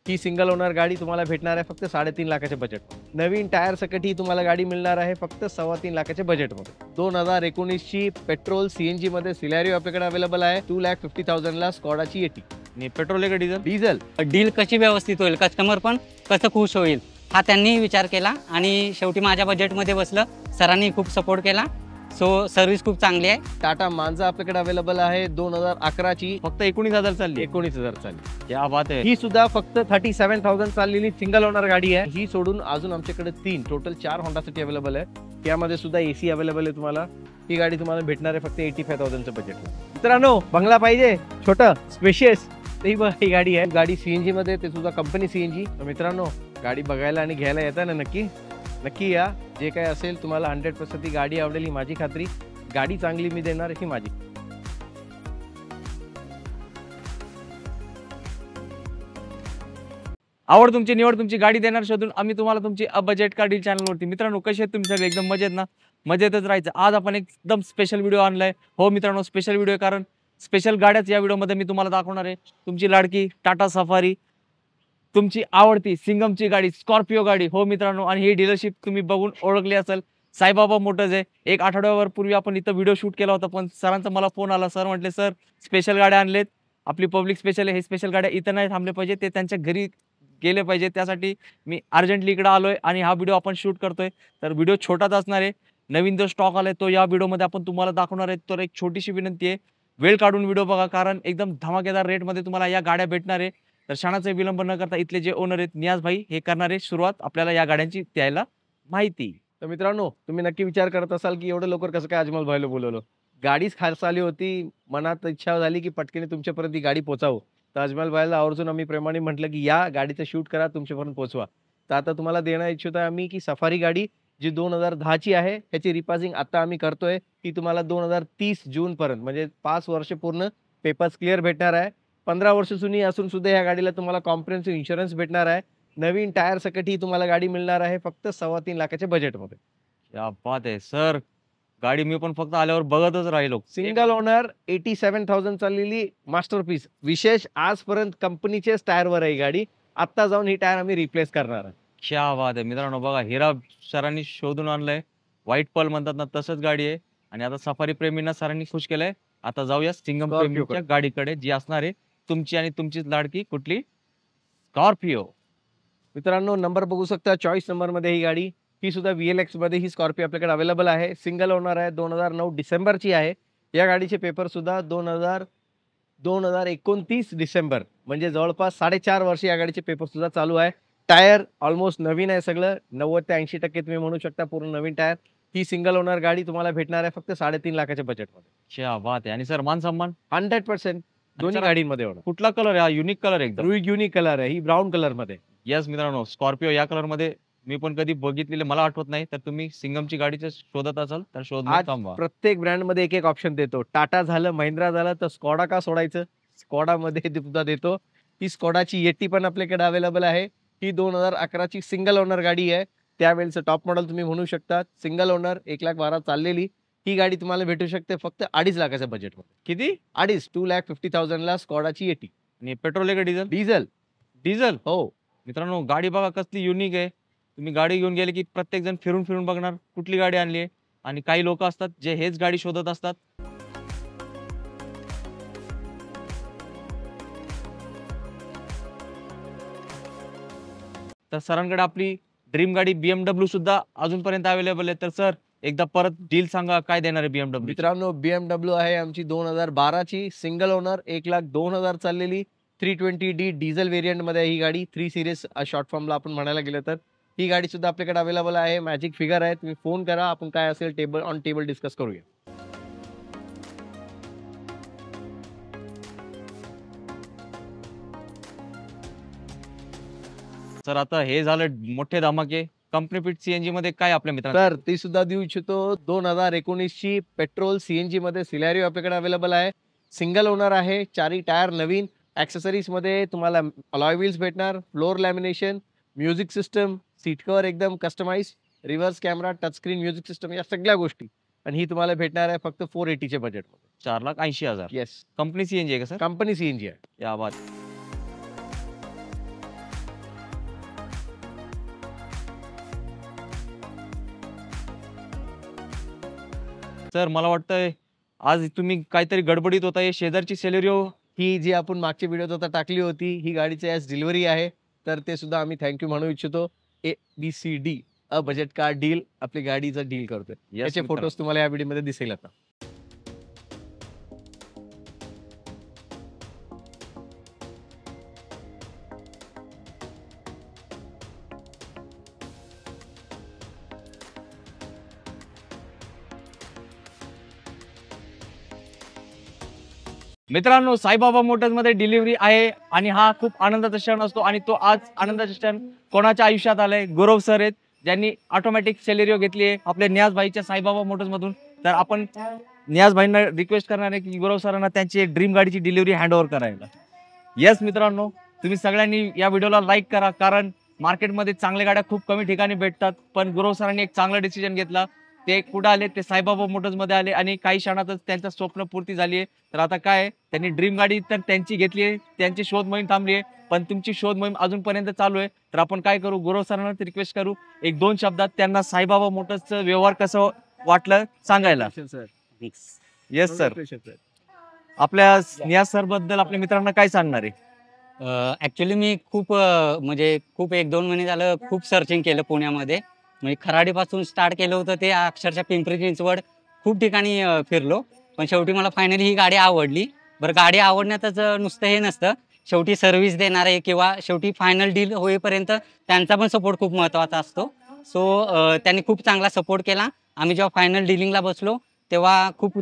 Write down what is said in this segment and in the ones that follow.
ही single owner गाडी तुम्हाला भेटणार आहे फक्त 3.5 लाखाच्या बजेट। नवीन टायर सकट ही तुम्हाला गाडी मिळणार आहे फक्त 3.25 लाखाच्या बजेटमध्ये। 2019 ची पेट्रोल सीएनजी मध्ये सिलेरियो आपल्याकडे अवेलेबल आहे 2,50,000 ला स्कॉडाची एटी। आणि पेट्रोल आहे का डिझेल? डिझेल। डील कशी व्यवस्थित होईल, कस्टमर पण कसं खुश होईल हा त्यांनी विचार केला आणि शेवटी माझ्या बजेटमध्ये बसलं। सरांनी खूप सपोर्ट केला, सो सर्व्हिस खूप चांगली आहे। टाटा मांजा आपल्याकडे अवेलेबल आहे 2011 ची फक्त 19,000 चालली। 19,000 चालली। क्या बात आहे। ही सुद्धा फक्त 37,000 चाललेली सिंगल ओनर गाडी आहे। ही सोडून अजून आमच्याकडे 3 टोटल 4 होंडा सिटी अवेलेबल आहे। यामध्ये सुद्धा एसी अवेलेबल आहे तुम्हाला। ही गाडी तुम्हाला भेटणार आहे फक्त 85,000 च्या बजेट। मित्रांनो, बंगला पाहिजे छोटा स्पेशियस ही गाडी आहे। गाडी सीएनजी मध्ये, ते सुद्धा कंपनी सीएनजी। मित्रांनो, गाडी बघायला आणि घ्यायला येता ना, नक्की या। जे काय असेल तुम्हाला 100% ही गाडी आवडेल ही माझी खात्री। गाडी चांगली मी देणार ही माझी। आवड तुमची, निवड तुमची, गाडी देणार शोधून आम्ही तुम्हाला तुमची बजेट कार डील चॅनलवरती। मित्रांनो, कसे आहेत तुम्ही सगळे? एकदम मजेत ना? मजेतच राहायचं। आज आपण एकदम स्पेशल व्हिडिओ आणलाय। हो मित्रांनो, स्पेशल व्हिडिओ, कारण स्पेशल गाड्याच या व्हिडिओमध्ये मी तुम्हाला दाखवणार आहे। तुमची लाडकी टाटा सफारी, तुमची आवडती सिंगमची गाडी, स्कॉर्पिओ गाडी। हो मित्रांनो, आणि ही डीलरशिप तुम्ही बघून ओळखली असेल, साईबाबा मोटर्स आहे। एक आठवड्यावर पूर्वी आपण इथं व्हिडिओ शूट केला होता, पण सरांचा मला फोन आला। सर म्हटले, सर स्पेशल गाड्या आणलेत, आपली पब्लिक स्पेशल आहे, हे स्पेशल गाड्या इथं नाही थांबले पाहिजे, ते त्यांच्या घरी गेले पाहिजे। त्यासाठी मी अर्जंटली इकडे आलोय आणि हा व्हिडिओ आपण शूट करतोय। तर व्हिडिओ छोटाच असणार आहे। नवीन जो स्टॉक आलाय तो या व्हिडिओमध्ये आपण तुम्हाला दाखवणार आहे। तर एक छोटीशी विनंती आहे, वेळ काढून व्हिडिओ बघा, कारण एकदम धमाकेदार रेटमध्ये तुम्हाला या गाड्या भेटणार आहे। तर क्षणाचा विलंब न करता इथले जे ओनर आहेत नियाज भाई, हे करणार आहे सुरुवात आपल्याला या गाड्यांची द्यायला माहिती। तर मित्रांनो, तुम्ही नक्की विचार करत असाल की एवढं लवकर कसं काय अजमल भाईला बोलवलं। गाडीच खास आली होती, मनात इच्छा झाली की पटकन तुमच्यापर्यंत ही गाडी पोहोचावं। तर अजमल भाईला आवर्जून आम्ही प्रेमाने म्हटलं की या गाडीचं शूट करा, तुमच्यापर्यंत पोहोचवा। तर आता तुम्हाला देणं इच्छित आहे आम्ही की सफारी गाडी जी 2010 ची आहे, ह्याची रिपासिंग आता आम्ही करतोय। ती तुम्हाला 2030 जून पर्यंत, म्हणजे 5 वर्ष पूर्ण पेपर्स क्लिअर भेटणार आहे। 15 वर्ष जुनी असून सुद्धा या गाडीला तुम्हाला कॉम्प्रिहेन्सिव्ह इन्शुरन्स भेटणार आहे। नवीन टायर सकट ही तुम्हाला गाडी मिळणार आहे फक्त 3.25 लाखाच्या बजेटमध्ये। क्या बात आहे सर, गाडी मी पण फक्त आल्यावर बघतच राहिलो। सिंगल ओनर 87,000 चाललेली मास्टरपीस। विशेष, आजपर्यंत कंपनीचेच टायरवर आहे ही गाडी। आता जाऊन ही टायर आम्ही रिप्लेस करणार आहे। क्या बात आहे। मित्रांनो बघा, हिरा सरांनी शोधून आणलंय, व्हाईट पर्ल म्हणतात ना, तसंच गाडी आहे। आणि आता सफारी प्रेमींना सरांनी खुश केलंय। आता जाऊया सिंगम प्रेमीच्या गाडीकडे, जी असणार आहे तुमची आणि तुमचीच लाडकी कुठली, स्कॉर्पिओ। मित्रांनो, नंबर बघू शकता, चॉईस नंबर मध्ये ही गाडी। ही सुद्धा VLX मध्ये ही स्कॉर्पिओ आपल्याकडे अवेलेबल आहे। सिंगल ओनर आहे, 2009 डिसेंबरची आहे। या गाडीचे पेपर सुद्धा 2029 डिसेंबर, म्हणजे जवळपास 4.5 वर्ष या गाडीचे पेपर सुद्धा चालू आहे। टायर ऑलमोस्ट नवीन आहे सगळं, 90 ते 80% तुम्ही म्हणू शकता पूर्ण नवीन टायर। ही सिंगल ओनर गाडी तुम्हाला भेटणार आहे फक्त 3.5 लाखाच्या बजेटमध्ये। क्या बात आहे। आणि सर मान सन्मान 100% दोन्ही गाडींमध्ये होणार। कुठला कलर आहे हा? युनिक कलर आहे एकदम। युनिक कलर आहे, ही ब्राऊन कलर मध्ये। यस मित्रांनो, स्कॉर्पिओ या कलर मध्ये मी पण कधी बघितलेलं मला आठवत नाही। तर तुम्ही सिंगमची गाडीचं शोधत असाल तर आज थांबवा। प्रत्येक ब्रँड मध्ये एक एक ऑप्शन देतो। टाटा झालं, महिंद्रा झालं, तर स्कॉडा का सोडायचं, स्कॉडा मध्ये सुद्धा देतो। ही स्कॉडाची एटी पण आपल्याकडे अवेलेबल आहे। ही 2011 ची सिंगल ओनर गाडी आहे। त्यावेळेचं टॉप मॉडेल तुम्ही म्हणू शकता। सिंगल ओनर 1,12,000 चाललेली ही गाडी तुम्हाला भेटू शकते फक्त 2.5 लाखाच्या बजेटमध्ये। किती? 2.5, 2,50,000 ला स्कॉडाची एटी। आणि पेट्रोल आहे का डिझेल? डिझेल। डिझेल। हो मित्रांनो, गाडी बघा कसली युनिक आहे। तुम्ही गाडी घेऊन गेले की प्रत्येक जण फिरून फिरून बघणार कुठली गाडी आणली आहे। आणि काही लोक असतात जे हेच गाडी शोधत असतात। तर सरांकडे आपली ड्रीम गाडी BMW सुद्धा अजूनपर्यंत अवेलेबल आहे। तर सर एकदा परत डील सांगा, काय देणार आहे BMW? मित्रांनो, BMW आहे आमची 2012 ची सिंगल ओनर, 1,02,000 चाललेली 320D डिझेल व्हेरियंट मध्ये आहे ही गाडी। 3 सिरीज शॉर्ट फॉर्मला आपण म्हणायला गेलं तर ही गाडी सुद्धा आपल्याकडे अवेलेबल आहे। मॅजिक फिगर आहे, तुम्ही फोन करा, आपण काय असेल टेबल डिस्कस करूया। सर आता हे झालं मोठे धमाके। कंपनी फिट सीएनजी मध्ये काय आपल्या मित्रांनो? तर ती सुद्धा देऊ इच्छितो। 2019 ची पेट्रोल सीएनजी मध्ये सिलेरियो आपल्याकडे अवेलेबल आहे। सिंगल ओनर आहे, 4 टायर नवीन। ॲक्सेसरीज मध्ये तुम्हाला अलॉय व्हील्स भेटणार, floor lamination, music system, seat cover एकदम customise, reverse camera, touch screen music system, या सगळ्या गोष्टी। आणि ही तुम्हाला भेटणार आहे फक्त 480 च्या बजेटमध्ये। 4,80,000। येस, कंपनी सीएनजी आहे का सर? कंपनी सीएनजी आहे। या बात। सर मला वाटतंय आज तुम्ही काहीतरी गडबडीत होता. हे शेजारची सेलेरिओ ही जी आपण मागच्या व्हिडिओत आता टाकली होती, ही गाडीची आज डिलिव्हरी आहे. तर ते सुद्धा आम्ही थँक यू म्हणू इच्छितो. ABCD a budget car deal आपली गाडीचा डील करतोय. याचे फोटोज तुम्हाला या व्हिडिओमध्ये दिसेल आता. मित्रांनो, साईबाबा मोटर्स मध्ये डिलिव्हरी आहे आणि हा खूप आनंदाचा क्षण असतो आणि तो आज आनंदाचा क्षण कोणाच्या आयुष्यात आलाय? गुरव सर आहेत, ज्यांनी ऑटोमॅटिक सेलेरिओ घेतली आहे आपल्या नियाज भाईच्या साईबाबा मोटर्स मधून. तर आपण नियाज भाईंना रिक्वेस्ट करणार आहे की गुरव सरांना त्यांची एक ड्रीम गाडीची डिलिव्हरी हँड ओव्हर करायला. येस मित्रांनो, तुम्ही सगळ्यांनी या व्हिडिओला लाईक करा, कारण मार्केटमध्ये चांगल्या गाड्या खूप कमी ठिकाणी भेटतात. पण गुरव सरांनी एक चांगला डिसिजन घेतला. ते कुठं आले? ते साईबाबा मोटर्स मध्ये आले आणि काही क्षणातच त्यांचं स्वप्न पूर्ती झाली आहे. तर आता काय, त्यांनी ड्रीम गाडी तर त्यांची घेतली आहे, त्यांची शोध मोहीम थांबली आहे, पण तुमची शोध मोहीम अजूनपर्यंत चालू आहे. तर आपण काय करू, गुरव सरांना रिक्वेस्ट करू एक दोन शब्दात त्यांना साईबाबा मोटर्सचं व्यवहार कसं वाटलं सांगायला. येस सर, आपल्या नियाज सर बद्दल आपल्या मित्रांना काय सांगणार आहे? ॲक्च्युली मी खूप म्हणजे खूप 1-2 महिने झालं खूप सर्चिंग केलं पुण्यामध्ये. म्हणजे खराडीपासून स्टार्ट केलं होतं ते अक्षरशः पिंपरी चिंचवड खूप ठिकाणी फिरलो. पण शेवटी मला फायनली ही गाडी आवडली. बरं, गाडी आवडण्यातच नुसतं हे नसतं, शेवटी सर्व्हिस देणारे किंवा शेवटी फायनल डील होईपर्यंत त्यांचा पण सपोर्ट खूप महत्त्वाचा असतो. सो त्यांनी खूप चांगला सपोर्ट केला. आम्ही जेव्हा फायनल डीलिंगला बसलो तेव्हा खूप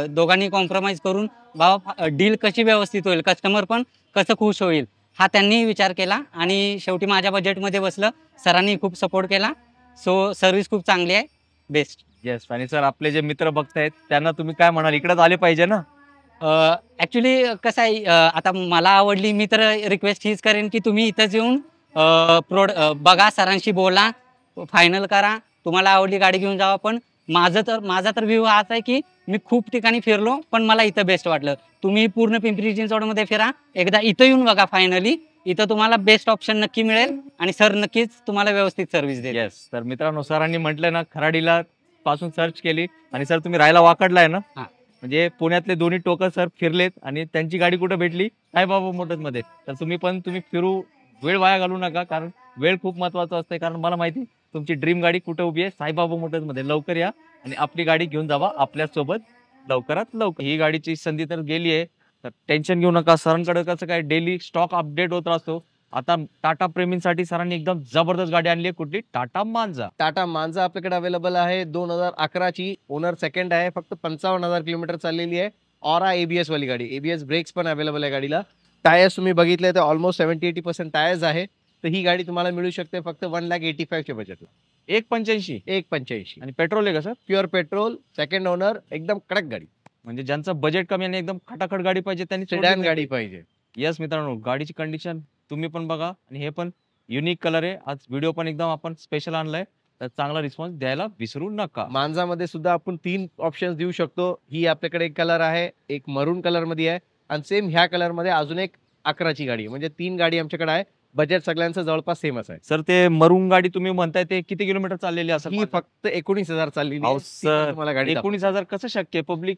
दोघांनी कॉम्प्रोमाइज करून बाबा डील कशी व्यवस्थित होईल, कस्टमर पण कसं खुश होईल हा त्यांनी विचार केला आणि शेवटी माझ्या बजेटमध्ये बसलं. सरांनी खूप सपोर्ट केला. सो सर्व्हिस खूप चांगली आहे, बेस्ट. येस. आणि सर, आपले जे मित्र बघतायत त्यांना तुम्ही काय म्हणाल? इकडेच आले पाहिजे ना? ॲक्च्युली कसं आहे, आता मला आवडली, मी तर रिक्वेस्ट हीच करेन की तुम्ही इथंच येऊन बघा, सरांशी बोला, फायनल करा. तुम्हाला आवडली गाडी घेऊन जावा. पण माझा तर व्ह्यू हाच आहे की मी खूप ठिकाणी फिरलो, पण मला इथं बेस्ट वाटलं. तुम्ही पूर्ण पिंपरी चिंचवडमध्ये फिरा, एकदा इथं येऊन बघा. फायनली इथं तुम्हाला बेस्ट ऑप्शन नक्की मिळेल आणि सर नक्कीच तुम्हाला व्यवस्थित सर्व्हिस देईल. येस. तर मित्रांनो, सरांनी म्हटलं ना, खराडीला पासून सर्च केली आणि सर तुम्ही राहायला वाकडलाय ना, हां. म्हणजे पुण्यातले दोन्ही टोकं सर फिरलेत आणि त्यांची गाडी कुठे भेटली? साईबाबा मोटर्स मध्ये. तर तुम्ही फिरू, वेळ वाया घालू नका, कारण वेळ खूप महत्वाचा असते. कारण मला माहिती तुमची ड्रीम गाडी कुठे उभी आहे? साईबाबा मोटर्स मध्ये. लवकर या आणि आपली गाडी घेऊन जावा आपल्यासोबत लवकरात लवकर. ही गाडीची संधी तर गेली आहे, तर टेन्शन घेऊ नका. सरांकडे कसं काय डेली स्टॉक अपडेट होत असतो. आता टाटा प्रेमींसाठी सरांनी एकदम जबरदस्त गाडी आणली आहे. कुठली? टाटा मांजा. टाटा मांजा आपल्याकडे अवेलेबल आहे. 2011 ची, ओनर सेकंड आहे. फक्त 55,000 किलोमीटर चाललेली आहे. ऑरा ABS वाली गाडी. ABS ब्रेक्स पण अवेलेबल आहे गाडीला. टायर्स तुम्ही बघितले तर ऑलमोस्ट 70-80% टायर्स आहे. तर ही गाडी तुम्हाला मिळू शकते फक्त 1,85,000 च्या बजेटला. 1.85. 1.85 आणि पेट्रोल आहे का sir? Pure petrol, second owner, एकदम कडक गाडी. म्हणजे ज्यांचं बजेट कमी आणि एकदम खटाखट गाडी पाहिजे त्यांनी सेडान गाडी पाहिजे. येस मित्रांनो, गाडीची कंडिशन तुम्ही पण बघा आणि हे पण युनिक कलर आहे. आज व्हिडिओ पण एकदम आपण स्पेशल आणलाय, तर चांगला रिस्पॉन्स द्यायला विसरू नका. मांजामध्ये सुद्धा आपण 3 ऑप्शन्स देऊ शकतो. ही आपल्याकडे एक कलर आहे, एक मरून कलर मध्ये आहे आणि सेम ह्या कलर मध्ये अजून एक 11 ची गाडी आहे. म्हणजे 3 गाडी आमच्याकडे आहे. बजेट सगळ्यांचं जवळपास सेमच आहे. सर, ते मरून गाडी तुम्ही म्हणताय ते किती किलोमीटर चाललेली असेल? ही फक्त 19,000 चाललेली अहो आहे. सर, तुम्हाला गाडी 19,000 कसं शक्य? पब्लिक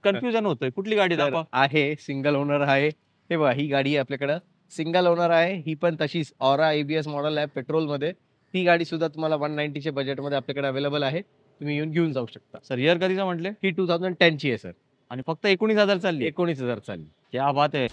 कन्फ्युजन होतोय. कुठली गाडी दाखवा? आहे, सिंगल ओनर आहे. हे बघा, ही गाडी आहे आपल्याकडे, सिंगल ओनर आहे. ही पण तशीच ऑरा ABS मॉडेल आहे पेट्रोल मध्ये. ती गाडी सुद्धा तुम्हाला 190 च्या बजेट मध्ये आपल्याकडे अवेलेबल आहे. तुम्ही येऊन घेऊन जाऊ शकता. सर, इयर कधीचा म्हटले? ही 2010 ची आहे सर. आणि फक्त 19,000 चालली? 19,000 चालली. क्या बात आहे.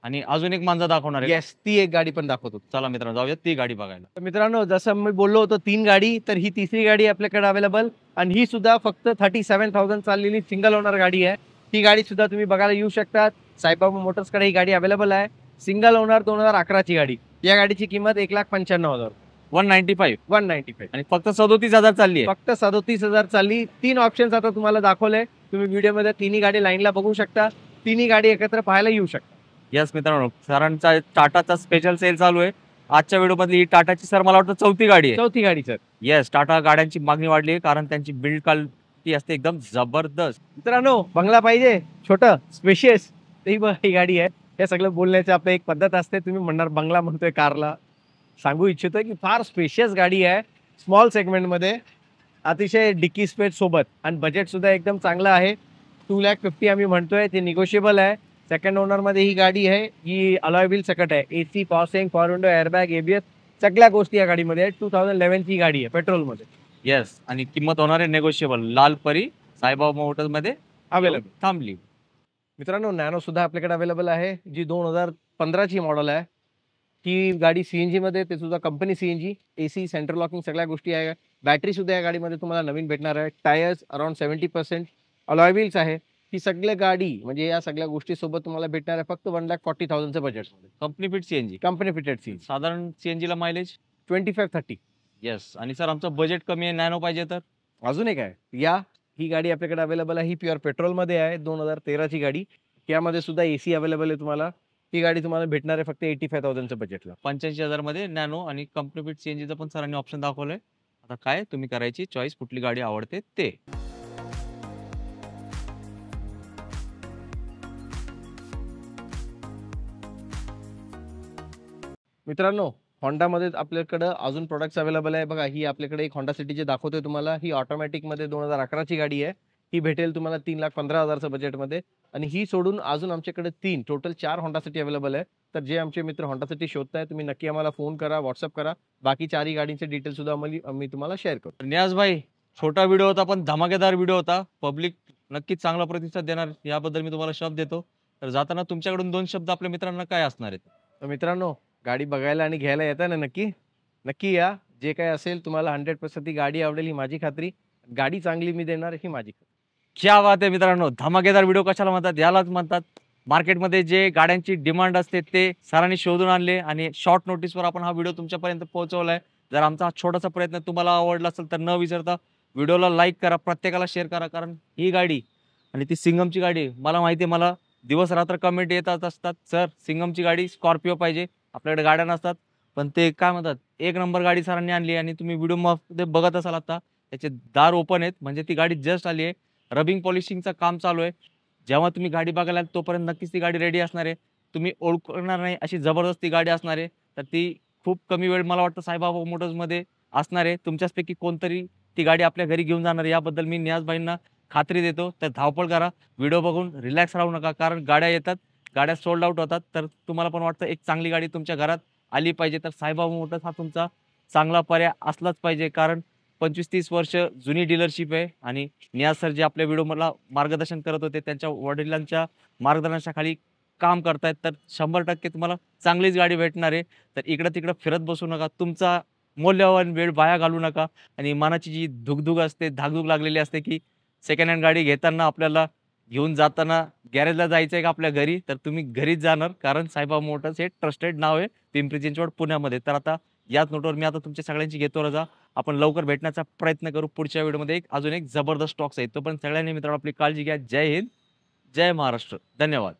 आणि अजून एक मांजा दाखवणार आहे. येस, ती एक गाडी पण दाखवतो. चला मित्रांनो, जाऊया ती गाडी बघायला. तर मित्रांनो, जसं मी बोललो होतो 3 गाडी, तर ही तिसरी गाडी आपल्याकडे अवेलेबल आणि ही सुद्धा फक्त 37,000 चाललेली सिंगल ओनर गाडी आहे. ही गाडी सुद्धा तुम्ही बघायला येऊ शकतात. साईबाबा मोटर्स कडे ही गाडी अवेलेबल आहे. सिंगल ओनर 2011 ची गाडी. या गाडीची किंमत 1,95,000. 195 आणि फक्त 37,000 चालली आहे. फक्त 37,000 चालली. 3 ऑप्शन्स आता तुम्हाला दाखवले. तुम्ही व्हिडिओमध्ये तिन्ही गाडी लाईनला बघू शकता. तिन्ही गाडी एकत्र पाहायला येऊ शकता. यस मित्रांनो, सरांचा टाटाचा स्पेशल सेल चालू आहे. आजच्या व्हिडिओ मधली ही टाटाची सर मला वाटतं चौथी गाडी आहे. चौथी गाडी सर. येस, टाटा गाड्यांची मागणी वाढली आहे कारण त्यांची बिल्ड क्वालिटी असते एकदम जबरदस्त. मित्रांनो, बंगला पाहिजे छोटं स्पेशियस, ही बघ ही गाडी आहे. हे सगळं बोलण्याची आपली एक पद्धत असते. तुम्ही म्हणणार बंगला म्हणतोय कारला. सांगू इच्छितोय की फार स्पेशियस गाडी आहे. स्मॉल सेगमेंटमध्ये अतिशय डिकी स्पेस सोबत आणि बजेट सुद्धा एकदम चांगलं आहे. 2,50,000 आम्ही म्हणतोय ते निगोशिएबल आहे. सेकंड ओनरमध्ये ही गाडी आहे. ही अलॉय व्हील सकट आहे. AC, power steering, power window, airbag, ABS सगळ्या गोष्टी या गाडीमध्ये आहेत. 2011 ची गाडी आहे पेट्रोलमध्ये. येस, आणि किंमत होणार आहे नेगोशिएबल. लाल परी साईबाबा मोटर्स मध्ये अवेलेबल. थांबली. मित्रांनो नॅनो सुद्धा आपल्याकडे अवेलेबल आहे, जी 2015 ची मॉडेल आहे. ही गाडी सीएनजी मध्ये, ते सुद्धा company CNG, AC, central locking सगळ्या गोष्टी आहे. बॅटरी सुद्धा या गाडीमध्ये तुम्हाला नवीन भेटणार आहे. टायर्स अराउंड 70%, अलॉय व्हील्स आहे. ही सगळी गाडी म्हणजे या सगळ्या गोष्टी सोबत तुम्हाला भेटणार आहे फक्त 1,40,000 च्या बजेटमध्ये. Company fit CNG. Company fitted CNG साधारण सीएनजी ला मायलेज 25-30. येस. आणि सर आमचं बजेट कमी आहे, नॅनो पाहिजे तर अजून एक आहे या, ही गाडी आपल्याकडे अवेलेबल आहे. ही प्युअर पेट्रोलमध्ये आहे. 2013 ची गाडी. यामध्ये सुद्धा एसी अवेलेबल आहे तुम्हाला. ही गाडी तुम्हाला भेटणार आहे फक्त 85,000 च्या बजेटला. 85,000 मध्ये नॅनो आणि कंपनी फिट सीएनजीचं पण सरांनी ऑप्शन दाखवलंय. आता काय तुम्ही करायची चॉईस, कुठली गाडी आवडते ते. मित्रांनो होंडामध्ये आपल्याकडं अजून प्रोडक्ट्स अवेलेबल आहे. बघा ही आपल्याकडे एक होंडा सिटी जे दाखवतोय तुम्हाला, ही ऑटोमॅटिकमध्ये 2011 ची गाडी आहे. ही भेटेल तुम्हाला 3,15,000 च्या बजेटमध्ये. आणि ही सोडून अजून आमच्याकडे टोटल 4 होंडा सिटी अवेलेबल आहे. तर जे आमचे मित्र होंडा सिटी शोधताय तुम्ही नक्की आम्हाला फोन करा, व्हॉट्सअप करा. बाकी 4ही गाडींचे डिटेल सुद्धा आम्ही तुम्हाला शेअर करू. तर नियाज भाई, छोटा व्हिडिओ होता पण धमाकेदार व्हिडिओ होता. पब्लिक नक्कीच चांगला प्रतिसाद देणार याबद्दल मी तुम्हाला शब्द देतो. तर जाताना तुमच्याकडून 2 शब्द आपल्या मित्रांना काय असणार आहेत? तर मित्रांनो गाडी बघायला आणि घ्यायला येताय ना, नक्की नक्की या. जे काही असेल तुम्हाला 100% ती गाडी आवडेल ही माझी खात्री. गाडी चांगली मी देणार ही माझी खात्री. क्या बात आहे मित्रांनो, धमाकेदार व्हिडिओ कशाला म्हणतात? यालाच म्हणतात. मार्केटमध्ये जे गाड्यांची डिमांड असते ते सरांनी शोधून आणले आणि शॉर्ट नोटीसवर आपण हा व्हिडिओ तुमच्यापर्यंत पोहोचवलाय. जर आमचा हा छोटासा प्रयत्न तुम्हाला आवडला असेल तर न विसरता व्हिडिओला लाईक करा, प्रत्येकाला शेअर करा. कारण ही गाडी आणि ती सिंगमची गाडी, मला माहिती आहे, मला दिवस रात्र कमेंट येतात असतात, सर सिंगमची गाडी, स्कॉर्पिओ पाहिजे. आपल्याकडे गाड्या नसतात, पण ते काय म्हणतात, एक नंबर गाडी सरांनी आणली. आणि तुम्ही व्हिडिओ मध्ये बघत असाल आता त्याचे दार ओपन आहेत, म्हणजे ती गाडी जस्ट आली आहे. रबिंग पॉलिशिंगचं काम चालू आहे. जेव्हा तुम्ही गाडी बघायला तोपर्यंत नक्कीच ती गाडी रेडी असणार आहे. तुम्ही ओळखणार नाही अशी जबरदस्त ती गाडी असणार आहे. तर ती खूप कमी वेळ मला वाटतं साईबाबा मोटर्समध्ये असणार आहे. तुमच्याचपैकी कोणतरी ती गाडी आपल्या घरी घेऊन जाणार आहे, याबद्दल मी नियाज भाईंना खात्री देतो. तर धावपळ करा, व्हिडिओ बघून रिलॅक्स राहू नका. कारण गाड्या येतात, गाड्या सोल्ड आउट होतात. तर तुम्हाला पण वाटतं एक चांगली गाडी तुमच्या घरात आली पाहिजे, तर साईबाबा मोटर्स हा तुमचा चांगला पर्याय असलाच पाहिजे. कारण 25-30 वर्ष जुनी डीलरशिप आहे. आणि नियाज सर जे आपल्या व्हिडिओ मला मार्गदर्शन करत होते, त्यांच्या वडिलांच्या मार्गदर्शनाखाली काम करतायत. तर 100% तुम्हाला चांगलीच गाडी भेटणार आहे. तर इकडं तिकडं फिरत बसू नका, तुमचा मौल्यवान वेळ वाया घालू नका. आणि मनाची जी धुगधुग असते, धाकधूक लागलेली असते की सेकंड हँड गाडी घेताना आपल्याला घेऊन जाताना गॅरेजला जायचं आहे का आपल्या घरी, तर तुम्ही घरीच जाणार. कारण साईबाबा मोटर्स हे ट्रस्टेड नाव आहे पिंपरी चिंचवड पुण्यामध्ये. तर आता याच नोटवर मी आता तुमच्या सगळ्यांची घेतो रजा. आपण लवकर भेटण्याचा प्रयत्न करू पुढच्या व्हिडिओमध्ये. अजून एक जबरदस्त स्टॉक्स आहे. तो पण सगळ्यांनी मित्रांनो आपली काळजी घ्या. जय हिंद, जय महाराष्ट्र. धन्यवाद.